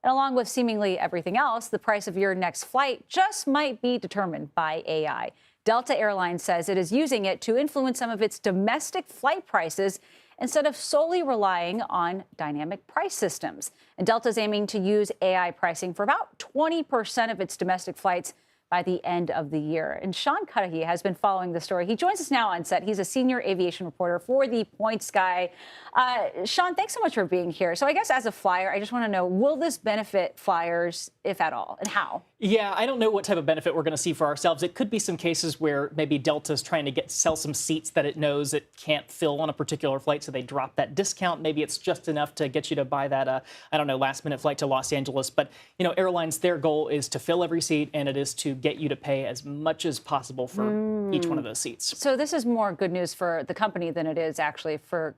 And along with seemingly everything else, the price of your next flight just might be determined by AI. Delta Airlines says it is using it to influence some of its domestic flight prices instead of solely relying on dynamic price systems. And Delta is aiming to use AI pricing for about 20% of its domestic flights by the end of the year. And Sean Cudahy has been following the story. He joins us now on set. He's a senior aviation reporter for the Points Guy. Sean, thanks so much for being here. So I guess as a flyer, I just want to know, will this benefit flyers, if at all, and how? Yeah, I don't know what type of benefit we're going to see for ourselves. It could be some cases where maybe Delta's trying to sell some seats that it knows it can't fill on a particular flight, so they drop that discount. Maybe it's just enough to get you to buy that, I don't know, last-minute flight to Los Angeles. But, you know, airlines, their goal is to fill every seat, and it is to get you to pay as much as possible for each one of those seats. So this is more good news for the company than it is actually for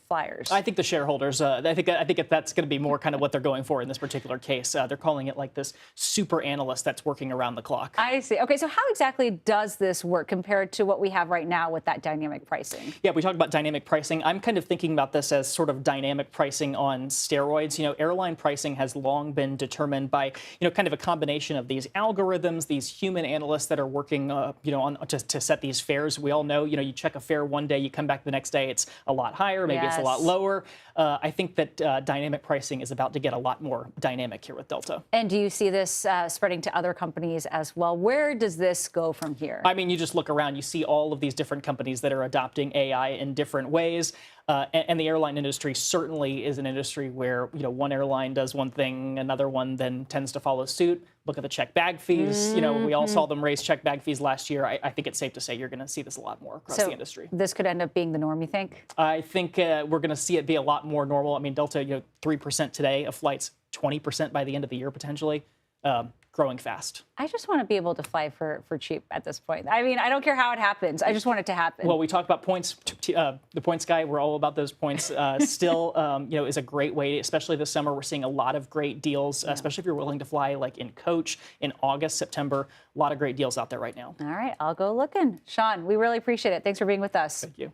flyers. I think the shareholders, I think that's going to be more kind of what they're going for in this particular case. They're calling it like this super analyst that's working around the clock. I see. Okay, so how exactly does this work compared to what we have right now with that dynamic pricing? Yeah, we talked about dynamic pricing. I'm kind of thinking about this as sort of dynamic pricing on steroids. You know, airline pricing has long been determined by, you know, kind of a combination of these algorithms, these human analysts that are working, you know, to set these fares. We all know, you know, you check a fare one day, you come back the next day, it's a lot higher. Maybe it's a lot lower. I think that dynamic pricing is about to get a lot more dynamic here with Delta. And do you see this spreading to other companies as well? Where does this go from here? I mean, you just look around, you see all of these different companies that are adopting AI in different ways. And the airline industry certainly is an industry where, you know, one airline does one thing, another one then tends to follow suit. Look at the check bag fees. You know, we all saw them raise check bag fees last year. I think it's safe to say you're going to see this a lot more across the industry. This could end up being the norm, you think? I think we're going to see it be a lot more normal. I mean, Delta, you know, 3% today of flights, 20% by the end of the year potentially. Growing fast. I just want to be able to fly for cheap at this point. I mean, I don't care how it happens. I just want it to happen. Well, we talked about points. The Points Guy, we're all about those points. Still, you know, is a great way, especially this summer. We're seeing a lot of great deals, especially if you're willing to fly like in coach in August, September. A lot of great deals out there right now. All right, I'll go looking. Sean, we really appreciate it. Thanks for being with us. Thank you.